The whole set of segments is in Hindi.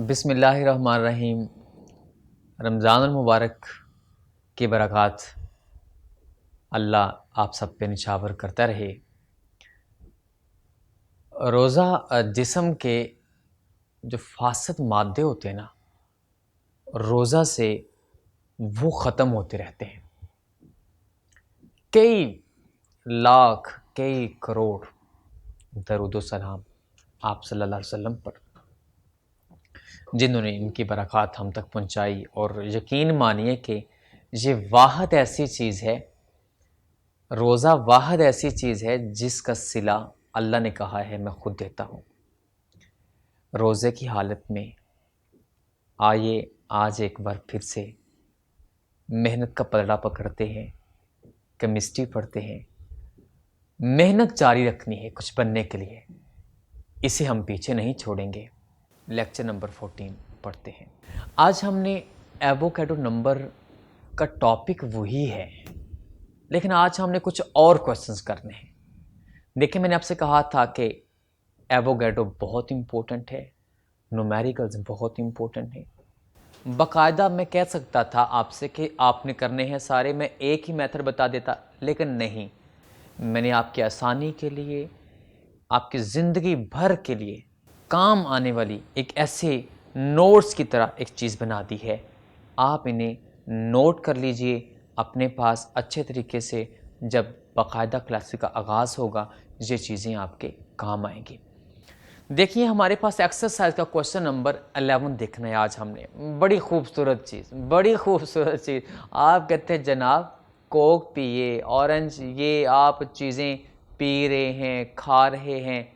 बिस्मिल्लाहिर्रहमानिर्रहीम। रमज़ानुल मुबारक की बरक़ात अल्लाह आप सब पे निछावर करता रहे। रोज़ा जिस्म के जो फासद मादे होते हैं ना, रोज़ा से वो ख़त्म होते रहते हैं। कई लाख, कई करोड़ दरूद सलाम आप सल्लल्लाहु अलैहि वसल्लम पर, जिन्होंने इनकी बरक़ात हम तक पहुँचाई। और यकीन मानिए कि ये वाहद ऐसी चीज़ है, रोज़ा वाहद ऐसी चीज़ है जिसका सिला अल्लाह ने कहा है मैं ख़ुद देता हूँ। रोज़े की हालत में आइए आज एक बार फिर से मेहनत का पलड़ा पकड़ते हैं, केमिस्ट्री पढ़ते हैं। मेहनत जारी रखनी है कुछ बनने के लिए, इसे हम पीछे नहीं छोड़ेंगे। लेक्चर नंबर 14 पढ़ते हैं। आज हमने एवोकैडो नंबर का टॉपिक वही है, लेकिन आज हमने कुछ और क्वेश्चंस करने हैं। देखिए, मैंने आपसे कहा था कि एवोकैडो बहुत इम्पोर्टेंट है, न्यूमेरिकल्स बहुत इम्पोर्टेंट है। बाकायदा मैं कह सकता था आपसे कि आपने करने हैं सारे, मैं एक ही मेथड बता देता, लेकिन नहीं, मैंने आपकी आसानी के लिए, आपकी ज़िंदगी भर के लिए काम आने वाली एक ऐसे नोट्स की तरह एक चीज़ बना दी है। आप इन्हें नोट कर लीजिए अपने पास अच्छे तरीके से। जब बाकायदा क्लासेस का आगाज़ होगा, ये चीज़ें आपके काम आएंगी। देखिए, हमारे पास एक्सरसाइज का क्वेश्चन नंबर 11 देखना है आज हमने। बड़ी खूबसूरत चीज़, बड़ी खूबसूरत चीज़। आप कहते हैं जनाब कोक पिए, ऑरेंज, ये आप चीज़ें पी रहे हैं, खा रहे हैं,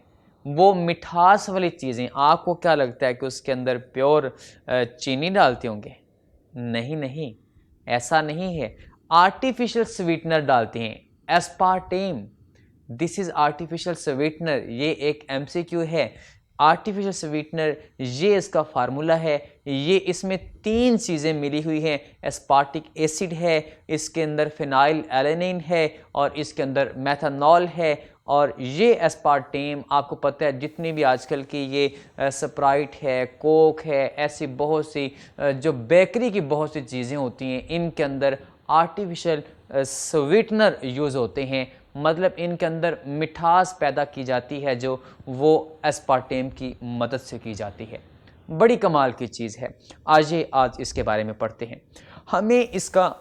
वो मिठास वाली चीज़ें, आपको क्या लगता है कि उसके अंदर प्योर चीनी डालते होंगे? नहीं नहीं, ऐसा नहीं है। आर्टिफिशियल स्वीटनर डालते हैं, aspartame. This is artificial sweetener. ये एक एमसीक्यू है। आर्टिफिशियल स्वीटनर, ये इसका फार्मूला है। ये इसमें 3 चीज़ें मिली हुई हैं। एस्पार्टिक एसिड है, इसके अंदर फिनाइल एलेनिन है, और इसके अंदर मेथनॉल है। और ये एस्पार्टेम, आपको पता है जितनी भी आजकल की ये स्प्राइट है, कोक है, ऐसी बहुत सी जो बेकरी की बहुत सी चीज़ें होती हैं, इनके अंदर आर्टिफिशियल स्वीटनर यूज़ होते हैं। मतलब इनके अंदर मिठास पैदा की जाती है, जो वो एस्पार्टेम की मदद से की जाती है। बड़ी कमाल की चीज़ है। आज इसके बारे में पढ़ते हैं। हमें इसका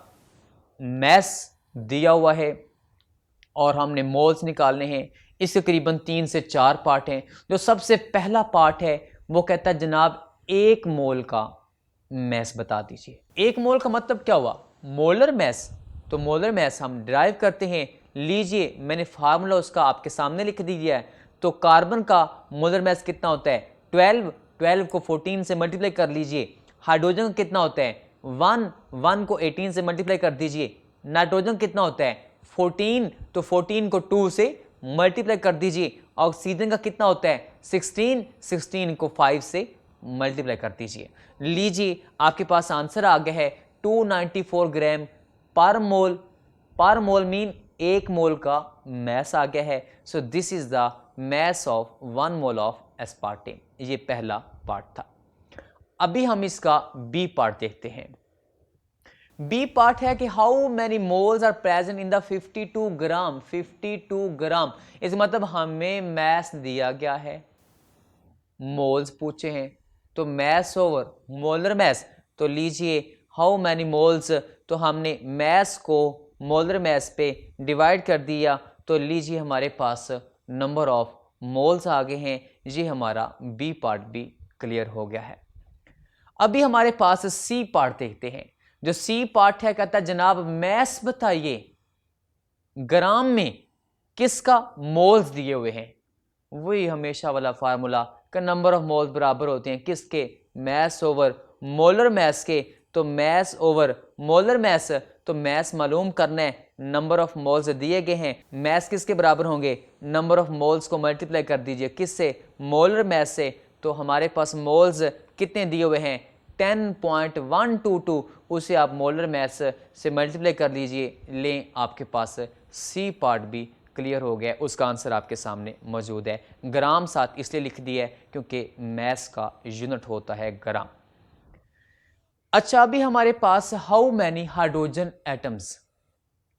मैस दिया हुआ है और हमने मोल्स निकालने हैं। इसके करीबन 3 से 4 पार्ट हैं। जो सबसे पहला पार्ट है वो कहता है जनाब 1 मोल का मैस बता दीजिए। 1 मोल का मतलब क्या हुआ? Molar mass. तो मोलर मैस हम डिराइव करते हैं। लीजिए, मैंने फार्मूला उसका आपके सामने लिख दिया है। तो कार्बन का मोलर मैस कितना होता है? 12। 12 को 14 से मल्टीप्लाई कर लीजिए। हाइड्रोजन का कितना होता है? 1। 1 को 18 से मल्टीप्लाई कर दीजिए। नाइट्रोजन कितना होता है? 14। तो 14 को 2 से मल्टीप्लाई कर दीजिए। ऑक्सीजन का कितना होता है? 16। 16 को 5 से मल्टीप्लाई कर दीजिए। लीजिए, आपके पास आंसर आ गया है 294 ग्राम पर मोल। पर मोल मीन 1 मोल का मैस आ गया है। So this is the mass of 1 mole of aspartame. ये पहला पार्ट था। अभी हम इसका बी पार्ट देखते हैं। बी पार्ट है कि how many moles are present in the 52 gram. 52 gram इस मतलब हमें मैस दिया गया है, मोल्स पूछे हैं, तो मैस ओवर मोलर मैस। तो लीजिए हाउ मैनी मोल्स, तो हमने मैस को मोलर मैस पे डिवाइड कर दिया। तो लीजिए हमारे पास नंबर ऑफ मोल्स आ गए हैं। ये हमारा बी पार्ट भी क्लियर हो गया है। अभी हमारे पास सी पार्ट देखते हैं। जो सी पार्ट है कहता है जनाब मैस बताइए ग्राम में किसका मोल्स दिए हुए हैं। वही हमेशा वाला फार्मूला का नंबर ऑफ मोल्स बराबर होते हैं किसके? मैस ओवर मोलर मैस के। तो मैस ओवर मोलर मैस, तो मैस मालूम करना है, नंबर ऑफ मोल्स दिए गए हैं, मैस किसके बराबर होंगे? नंबर ऑफ मोल्स को मल्टीप्लाई कर दीजिए किससे? मोलर मैस से। तो हमारे पास मोल्स कितने दिए हुए हैं? 10.122। उसे आप मोलर मैस से मल्टीप्लाई कर लीजिए। लें, आपके पास सी पार्ट भी क्लियर हो गया, उसका आंसर आपके सामने मौजूद है। ग्राम साथ इसलिए लिख दिया है क्योंकि मैस का यूनिट होता है ग्राम। अच्छा, अभी हमारे पास how many hydrogen atoms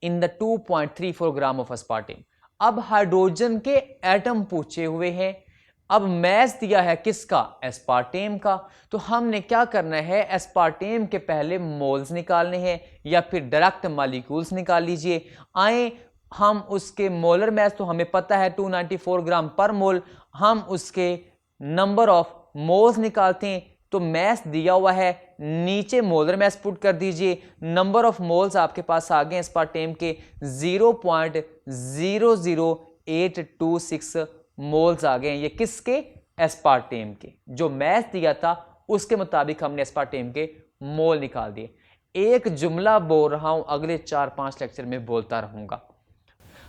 in the 2.34 gram of aspartame. अब हाइड्रोजन के एटम पूछे हुए हैं, अब मैस दिया है किसका, एस्पार्टेम का। तो हमने क्या करना है, एस्पार्टेम के पहले मोल्स निकालने हैं या फिर डायरेक्ट मॉलिक्यूल्स निकाल लीजिए। आए हम उसके मोलर मैस तो हमें पता है 294 ग्राम पर मोल, हम उसके नंबर ऑफ मोल्स निकालते हैं। तो मैस दिया हुआ है, नीचे मोलर मैस पुट कर दीजिए। नंबर ऑफ मोल्स आपके पास आ गए एस्पार्टेम के 0.00826 मोल्स आ गए। ये किसके, एस्पार्टेम के। जो मैस दिया था उसके मुताबिक हमने एस्पार्टेम के मोल निकाल दिए। एक जुमला बोल रहा हूं, अगले 4-5 लेक्चर में बोलता रहूंगा।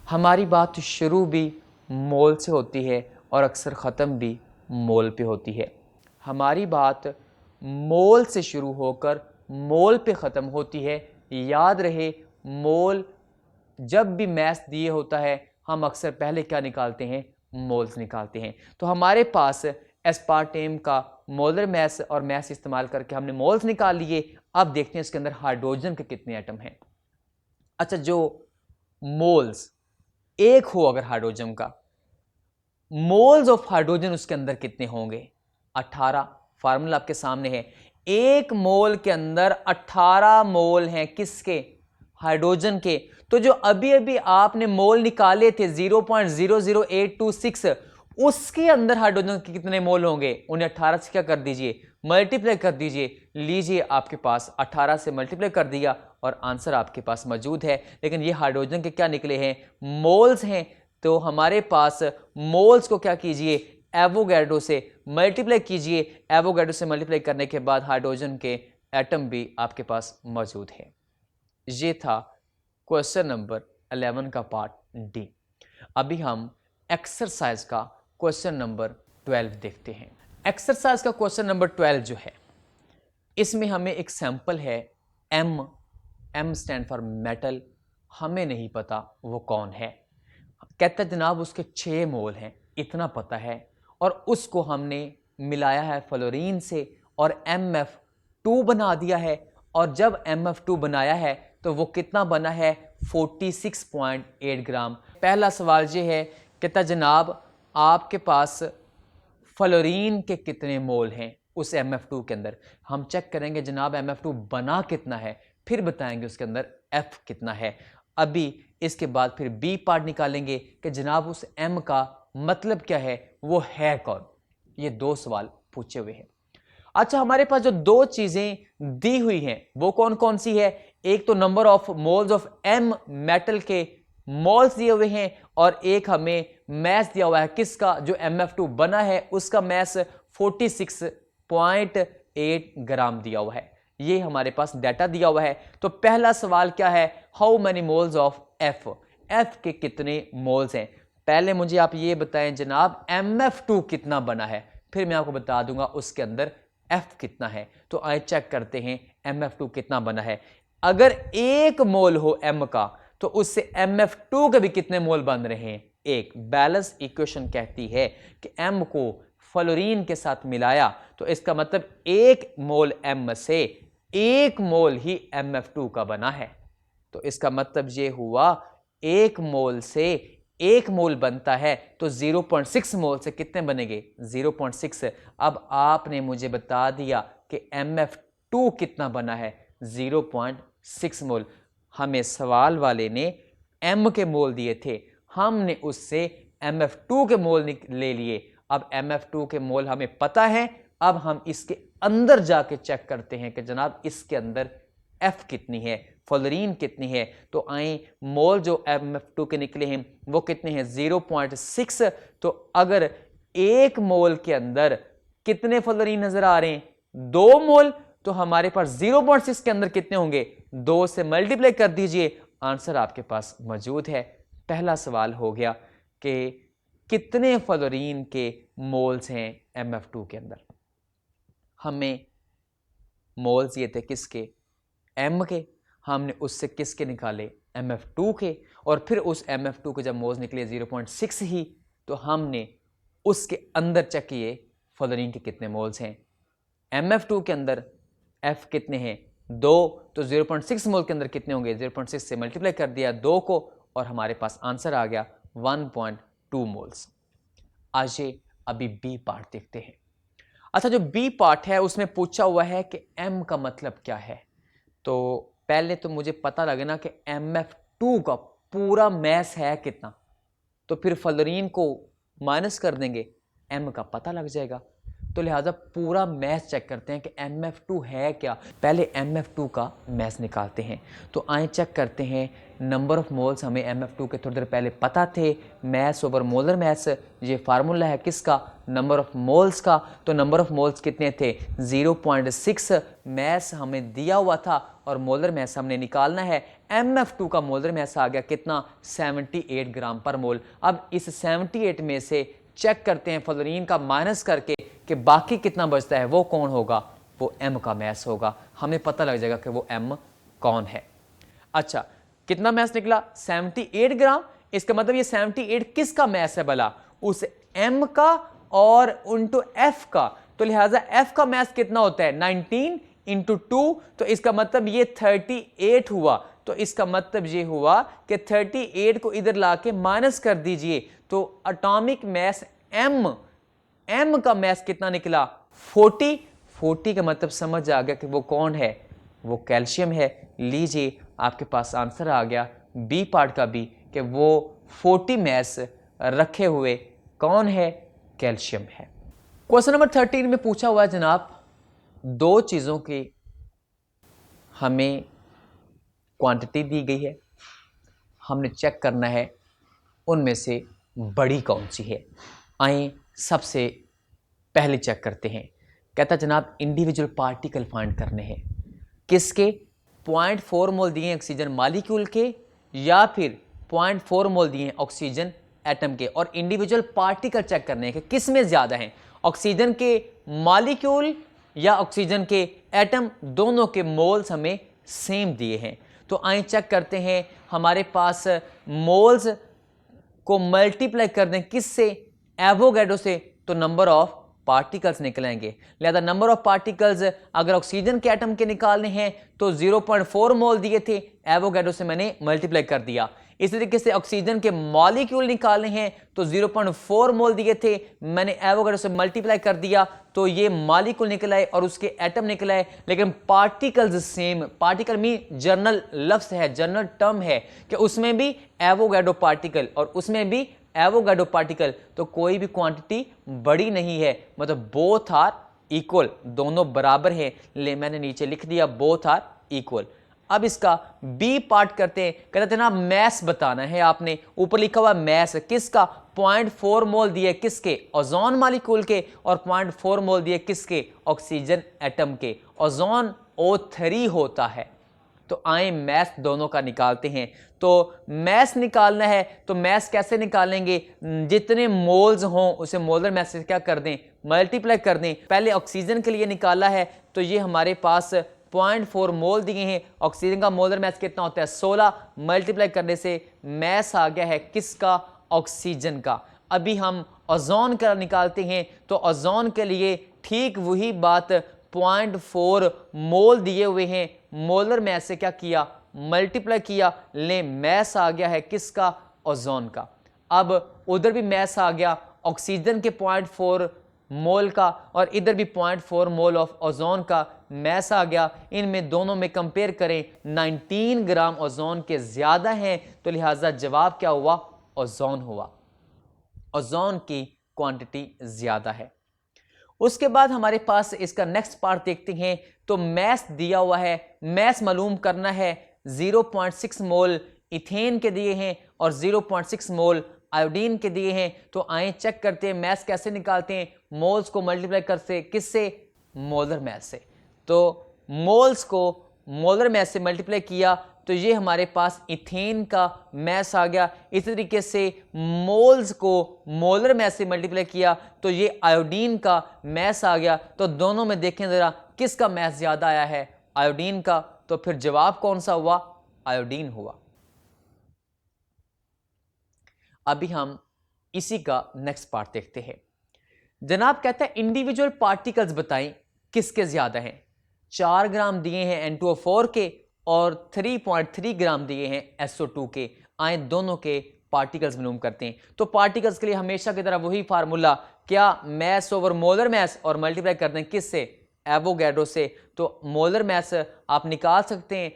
हमारी बात शुरू भी मोल से होती है और अक्सर ख़त्म भी मोल पे होती है। हमारी बात मोल से शुरू होकर मोल पे ख़त्म होती है। याद रहे, मोल जब भी मैस दिए होता है हम अक्सर पहले क्या निकालते हैं, मोल्स निकालते हैं। तो हमारे पास एस्पार्टेम का मोलर मैस और मैस इस्तेमाल करके हमने मोल्स निकाल लिए। अब देखते हैं इसके अंदर हाइड्रोजन के कितने एटम हैं। अच्छा, जो मोल्स एक हो अगर हाइड्रोजन का, मोल्स ऑफ हाइड्रोजन उसके अंदर कितने होंगे, 18। फार्मूला आपके सामने है, एक मोल के अंदर 18 मोल हैं किसके, हाइड्रोजन के। तो जो अभी अभी आपने मोल निकाले थे 0.00826, उसके अंदर हाइड्रोजन के कितने मोल होंगे, उन्हें 18 से क्या कर दीजिए, मल्टीप्लाई कर दीजिए। लीजिए, आपके पास 18 से मल्टीप्लाई कर दिया और आंसर आपके पास मौजूद है। लेकिन ये हाइड्रोजन के क्या निकले हैं, मोल्स हैं। तो हमारे पास मोल्स को क्या कीजिए, एवोगैड्रो से मल्टीप्लाई कीजिए। एवोगैड्रो से मल्टीप्लाई करने के बाद हाइड्रोजन के एटम भी आपके पास मौजूद है। ये था क्वेश्चन नंबर 11 का पार्ट डी। अभी हम एक्सरसाइज का क्वेश्चन नंबर 12 देखते हैं। एक्सरसाइज का क्वेश्चन नंबर 12 जो है, इसमें हमें एक सैंपल है, एम स्टैंड फॉर मेटल, हमें नहीं पता वो कौन है। कहता है जनाब उसके 6 मोल हैं, इतना पता है, और उसको हमने मिलाया है फ्लोरीन से और MF2 बना दिया है। और जब MF2 बनाया है तो वो कितना बना है, 46.8 ग्राम। पहला सवाल ये है, कहता जनाब आपके पास फ्लोरीन के कितने मोल हैं उस MF2 के अंदर। हम चेक करेंगे जनाब MF2 बना कितना है, फिर बताएंगे उसके अंदर F कितना है। अभी इसके बाद फिर बी पार्ट निकालेंगे कि जनाब उस M का मतलब क्या है, वो है कौन। ये 2 सवाल पूछे हुए हैं। अच्छा, हमारे पास जो 2 चीजें दी हुई हैं वो कौन कौन सी है, एक तो number of moles of M metal के मोल्स दिए हुए हैं, और एक हमें मैस दिया हुआ है किसका, जो MF2 बना है उसका मैस 46.8 ग्राम दिया हुआ है। ये हमारे पास डाटा दिया हुआ है। तो पहला सवाल क्या है, how many moles of F, F के कितने मोल्स हैं। पहले मुझे आप ये बताएं जनाब MF2 कितना बना है, फिर मैं आपको बता दूंगा उसके अंदर F कितना है। तो आइए चेक करते हैं MF2 कितना बना है। अगर 1 मोल हो M का तो उससे MF2 के भी कितने मोल बन रहे हैं, 1। बैलेंस इक्वेशन कहती है कि M को फ्लोरीन के साथ मिलाया तो इसका मतलब 1 मोल M से 1 मोल ही MF2 का बना है। तो इसका मतलब ये हुआ 1 मोल से 1 मोल बनता है, तो 0.6 मोल से कितने बनेंगे, 0.6। अब आपने मुझे बता दिया कि MF2 कितना बना है, 0.6 मोल। हमें सवाल वाले ने M के मोल दिए थे, हमने उससे MF2 के मोल ले लिए। अब MF2 के मोल हमें पता है, अब हम इसके अंदर जाके चेक करते हैं कि जनाब इसके अंदर F कितनी है, फ्लोरीन कितनी है। तो आए मोल जो MF2 के निकले हैं वो कितने हैं, 0.6। तो अगर 1 मोल के अंदर कितने फ्लोरीन नजर आ रहे हैं, 2 मोल, तो हमारे पास 0.6 के अंदर कितने होंगे, 2 से मल्टीप्लाई कर दीजिए, आंसर आपके पास मौजूद है। पहला सवाल हो गया कि कितने फ्लोरीन के मोल्स हैं MF2 के अंदर। हमें मोल्स ये थे किसके, M के, हमने उससे किसके निकाले, MF2 के, और फिर उस MF2 के जब मोल्स निकले 0.6 ही, तो हमने उसके अंदर चेक किए फ्लोरीन के कितने मोल्स हैं। MF2 के अंदर F कितने हैं, 2, तो 0.6 मोल के अंदर कितने होंगे, 0.6 से मल्टीप्लाई कर दिया 2 को, और हमारे पास आंसर आ गया 1.2 मोल्स। आइए अभी बी पार्ट देखते हैं। अच्छा, जो बी पार्ट है उसमें पूछा हुआ है कि M का मतलब क्या है। तो पहले तो मुझे पता लगना कि MF2 का पूरा मैस है कितना, तो फिर फ्लोरीन को माइनस कर देंगे, M का पता लग जाएगा। तो लिहाजा पूरा मैथ चेक करते हैं कि MF2 है क्या। पहले MF2 का मैथ निकालते हैं। तो आए चेक करते हैं नंबर ऑफ मोल्स, हमें MF2 के थोड़ी देर पहले पता थे, मैथ्स ओवर मोलर मैथ्स, ये फार्मूला है किसका, नंबर ऑफ मोल्स का। तो नंबर ऑफ मोल्स कितने थे, 0.6 मैथ्स हमें दिया हुआ था और मोलर मैथ्स हमने निकालना है। MF2 का मोलर मैथ्स आ गया कितना, 78 ग्राम पर मोल। अब इस 78 में से चेक करते हैं फ्लोरीन का माइनस करके कि बाकी कितना बचता है, वो कौन होगा, वो M का मैस होगा। हमें पता लग जाएगा कि वो M कौन है। अच्छा, कितना मैस निकला, 78 ग्राम। इसका मतलब ये 78 किसका मैस है भला, उस M का और इंटू F का। तो लिहाजा F का मैस कितना होता है, 19 इंटू 2, तो इसका मतलब ये 38 हुआ। तो इसका मतलब ये हुआ कि 38 को इधर लाके माइनस कर दीजिए, तो एटॉमिक मैस M का मैस कितना निकला, 40 का मतलब समझ आ गया कि वो कौन है, वो कैल्शियम है। लीजिए आपके पास आंसर आ गया बी पार्ट का भी, कि वो 40 मैस रखे हुए कौन है, कैल्शियम है। क्वेश्चन नंबर 13 में पूछा हुआ है जनाब, दो चीज़ों की हमें क्वांटिटी दी गई है, हमने चेक करना है उनमें से बड़ी कौन सी है। आइए सबसे पहले चेक करते हैं। कहता जनाब इंडिविजुअल पार्टिकल फाइंड करने हैं, किसके, 0.4 मोल दिए हैं ऑक्सीजन मॉलिक्यूल के, या फिर 0.4 मोल दिए हैं ऑक्सीजन एटम के, और इंडिविजुअल पार्टिकल चेक करने हैं कि किस में ज़्यादा हैं, ऑक्सीजन के मॉलिक्यूल या ऑक्सीजन के एटम। दोनों के मोल्स हमें सेम दिए हैं। तो आइए चेक करते हैं, हमारे पास मोल्स को मल्टीप्लाई कर दें किससे, एवोगैड्रो से, तो नंबर ऑफ पार्टिकल्स निकलेंगे। लिहाजा नंबर ऑफ पार्टिकल्स अगर ऑक्सीजन के एटम के निकालने हैं तो 0.4 मोल दिए थे, एवोगैड्रो से मैंने मल्टीप्लाई कर दिया। इस तरीके से ऑक्सीजन के मॉलिक्यूल निकालने हैं तो 0.4 मोल दिए थे, मैंने एवोगैड्रो से मल्टीप्लाई कर दिया, तो ये मॉलिक्यूल निकल आए और उसके एटम निकल आए। लेकिन पार्टिकल्स सेम, पार्टिकल में जनरल लफ्ज है, जनरल टर्म है कि उसमें भी एवोगैड्रो पार्टिकल और उसमें भी एवोगैड्रो पार्टिकल, तो कोई भी क्वांटिटी बड़ी नहीं है, मतलब बोथ आर इक्वल, दोनों बराबर हैं। ले मैंने नीचे लिख दिया बोथ आर इक्वल। अब इसका बी पार्ट करते हैं। कहते थे ना मैस बताना है आपने, ऊपर लिखा हुआ मैस किसका, 0.4 मोल दिए किसके, ओजोन मॉलिक्यूल के, और 0.4 मोल दिए किसके, ऑक्सीजन एटम के। ओजोन O3 होता है। तो आए मैस दोनों का निकालते हैं। तो मैस निकालना है तो मैस कैसे निकालेंगे, जितने मोल्स हों उसे मोलर मैस से क्या कर दें, मल्टीप्लाई कर दें। पहले ऑक्सीजन के लिए निकाला है तो ये हमारे पास 0.4 मोल दिए हैं, ऑक्सीजन का मोलर मैस कितना होता है 16, मल्टीप्लाई करने से मैस आ गया है किसका, ऑक्सीजन का। अभी हम ओजोन का निकालते हैं तो ओजोन के लिए ठीक वही बात, 0.4 मोल दिए हुए हैं, मोलर मैस से क्या किया, मल्टीप्लाई किया, ले मैस आ गया है किसका, ओजोन का। अब उधर भी मैस आ गया ऑक्सीजन के 0.4 मोल का, और इधर भी 0.4 मोल ऑफ ओजोन का मैस आ गया। इनमें दोनों में कंपेयर करें, 19 ग्राम ओजोन के ज्यादा हैं, तो लिहाजा जवाब क्या हुआ, ओजोन हुआ, ओजोन की क्वांटिटी ज्यादा है। उसके बाद हमारे पास इसका नेक्स्ट पार्ट देखते हैं। तो मैस दिया हुआ है, मैस मालूम करना है, 0.6 मोल इथेन के दिए हैं और 0.6 मोल आयोडीन के दिए हैं। तो आए चेक करते हैं मैस कैसे निकालते हैं, मोल्स को मल्टीप्लाई करते किससे, मोलर मैस से। तो मोल्स को मोलर मैस से मल्टीप्लाई किया तो ये हमारे पास इथेन का मैस आ गया। इस तरीके से मोल्स को मोलर मैस से मल्टीप्लाई किया तो ये आयोडीन का मैस आ गया। तो दोनों में देखें ज़रा किसका मैस ज़्यादा आया है, आयोडीन का। तो फिर जवाब कौन सा हुआ, आयोडीन हुआ। अभी हम इसी का नेक्स्ट पार्ट देखते हैं। जनाब कहता है इंडिविजुअल पार्टिकल्स बताएं किसके ज्यादा हैं। 4 ग्राम दिए हैं N2O4 के और 3.3 ग्राम दिए हैं SO2 के। आए दोनों के पार्टिकल्स मालूम करते हैं। तो पार्टिकल्स के लिए हमेशा की तरह वही फार्मूला, क्या मैस ओवर मोलर मैस और मल्टीप्लाई कर दें किससे, एवोगैड्रो से। तो मोलर मैस आप निकाल सकते हैं।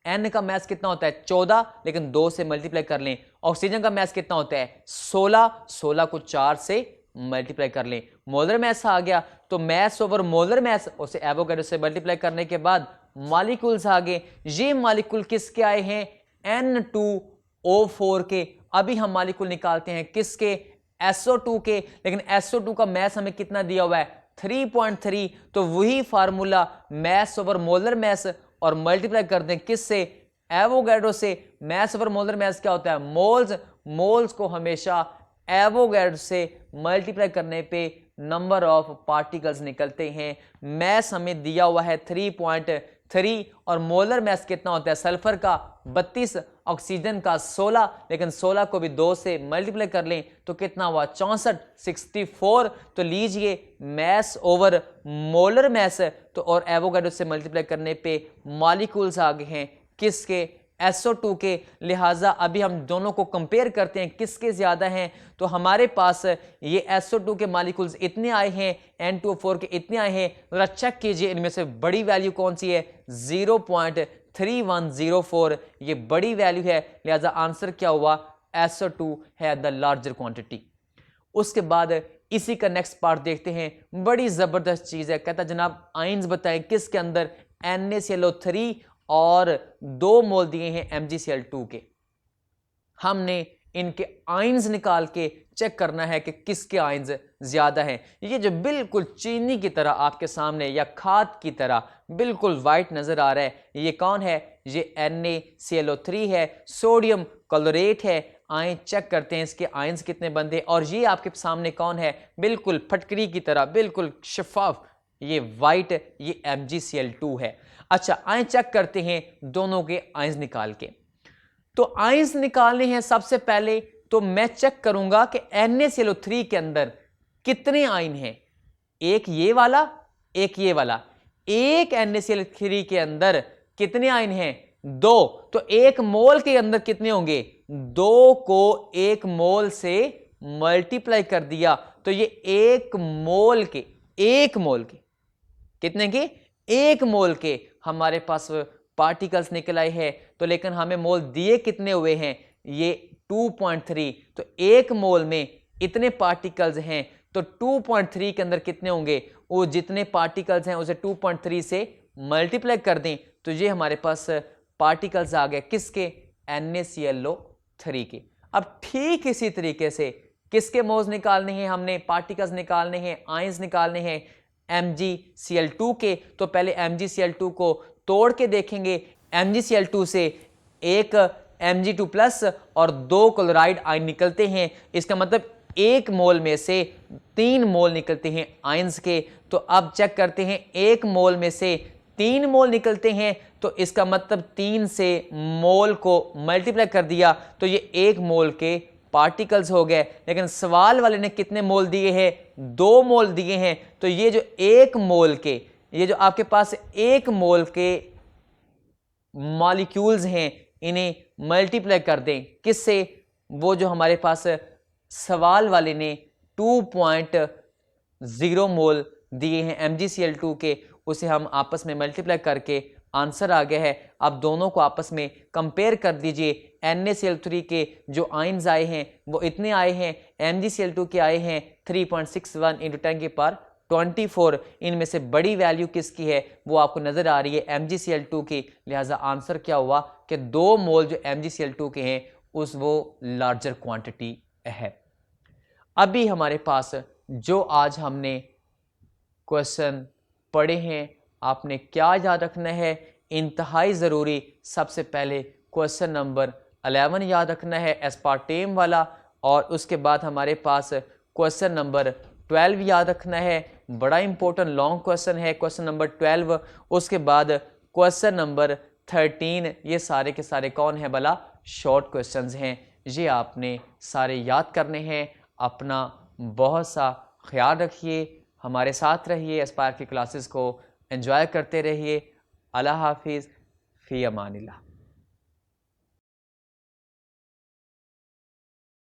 एन का मैस कितना होता है 14, लेकिन 2 से मल्टीप्लाई कर लें। ऑक्सीजन का मैस कितना होता है 16 को 4 से मल्टीप्लाई कर लें। मोलर मैस आ गया, तो मैस ओवर मोलर मैस उसे एवोगैड्रो से मल्टीप्लाई करने के बाद मॉलिक्यूल्स आ गए। ये मॉलिक्यूल किसके आए हैं N2O4 के। अभी हम मॉलिक्यूल निकालते हैं किसके SO2 के, लेकिन SO2 का मैस हमें कितना दिया हुआ है 3.3। तो वही formula mass over molar mass और मल्टीप्लाई कर दें किससे, एवोगैड्रो से। मैस ओवर मोलर मैस क्या होता है मोल्स को हमेशा एवोगैड्रो से मल्टीप्लाई करने पे नंबर ऑफ पार्टिकल्स निकलते हैं। मैस हमें दिया हुआ है 3.3 और मोलर मैस कितना होता है सल्फर का 32, ऑक्सीजन का 16, लेकिन 16 को भी 2 से मल्टीप्लाई कर लें तो कितना हुआ 64। तो लीजिए मैस ओवर मोलर मैस तो और एवोगैड्रो से मल्टीप्लाई करने पे मॉलिक्यूल्स आ गए हैं किसके SO2 के। लिहाजा अभी हम दोनों को कंपेयर करते हैं किसके ज्यादा हैं। तो हमारे पास ये SO2 के मॉलिक्यूल्स इतने आए हैं, N2O4 के इतने आए हैं। जरा चेक कीजिए इनमें से बड़ी वैल्यू कौन सी है 0.3104, ये बड़ी वैल्यू है। लिहाजा आंसर क्या हुआ SO2 है द लार्जर क्वांटिटी। उसके बाद इसी का नेक्स्ट पार्ट देखते हैं, बड़ी जबरदस्त चीज है। कहता जनाब आइंस बताएं किसके अंदर NaClO3 और 2 मोल दिए हैं MgCl2 के। हमने इनके आइंस निकाल के चेक करना है कि किसके आइंस ज्यादा हैं। ये जो बिल्कुल चीनी की तरह आपके सामने या खाद की तरह बिल्कुल वाइट नजर आ रहा है, ये कौन है, ये NaClO3 है, सोडियम क्लोरेट है। आए चेक करते हैं इसके आइंस कितने बनते हैं। और ये आपके सामने कौन है, बिल्कुल फटकरी की तरह बिल्कुल शफाफ, ये वाइट, ये MgCl2 है। अच्छा आए चेक करते हैं दोनों के आइंस निकाल के। तो आइंस निकालने हैं सबसे पहले, तो मैं चेक करूंगा कि NaClO3 के अंदर कितने आयन हैं। एक ये वाला, एक ये वाला। एक NaClO3 के अंदर कितने आयन हैं 2। तो 1 मोल के अंदर कितने होंगे 2 को 1 मोल से मल्टीप्लाई कर दिया तो ये 1 मोल के कितने के 1 मोल के हमारे पास पार्टिकल्स निकल आए हैं। तो लेकिन हमें मोल दिए कितने हुए हैं ये 2.3। तो 1 मोल में इतने पार्टिकल्स हैं तो 2.3 के अंदर कितने होंगे, वो जितने पार्टिकल्स हैं उसे 2.3 से मल्टीप्लाई कर दें तो ये हमारे पास पार्टिकल्स आ गए किसके NaClO3 के। अब ठीक इसी तरीके से किसके मोल्स निकालने हैं, हमने पार्टिकल्स निकालने हैं, आयंस निकालने हैं MgCl2 के। तो पहले MgCl2 को तोड़ के देखेंगे। MgCl2 से एक Mg2+ और 2 क्लोराइड आयन निकलते हैं। इसका मतलब 1 मोल में से 3 मोल निकलते हैं आयंस के। तो अब चेक करते हैं 1 मोल में से 3 मोल निकलते हैं तो इसका मतलब 3 से मोल को मल्टीप्लाई कर दिया तो ये 1 मोल के पार्टिकल्स हो गए। लेकिन सवाल वाले ने कितने मोल दिए हैं 2 मोल दिए हैं। तो ये जो 1 मोल के, ये जो आपके पास 1 मोल के मॉलिक्यूल्स हैं इन्हें मल्टीप्लाई कर दें किससे, वो जो हमारे पास सवाल वाले ने 2.0 मोल दिए हैं MgCl2 के, उसे हम आपस में मल्टीप्लाई करके आंसर आ गया है। अब दोनों को आपस में कंपेयर कर दीजिए। NaCl3 के जो आयंस आए हैं वो इतने आए हैं, MgCl2 के आए हैं 3.61 × 10⁻24। इनमें से बड़ी वैल्यू किसकी है वो आपको नजर आ रही है MgCl2 की। लिहाजा आंसर क्या हुआ कि 2 मोल जो MgCl2 के हैं उस वो लार्जर क्वांटिटी है। अभी हमारे पास जो आज हमने क्वेश्चन पढ़े हैं आपने क्या याद रखना है, इंतहाई ज़रूरी। सबसे पहले क्वेश्चन नंबर 11 याद रखना है एस्पार्टेम वाला, और उसके बाद हमारे पास क्वेश्चन नंबर 12 याद रखना है, बड़ा इंपॉर्टेंट लॉन्ग क्वेश्चन है क्वेश्चन नंबर 12। उसके बाद क्वेश्चन नंबर 13, ये सारे के सारे कौन है भला शॉर्ट क्वेश्चंस हैं। ये आपने सारे याद करने हैं। अपना बहुत सा ख्याल रखिए, हमारे साथ रहिए, एस्पायर की क्लासेस को एंजॉय करते रहिए। अल्लाह हाफिज़, फ़ी अमानिल्लाह।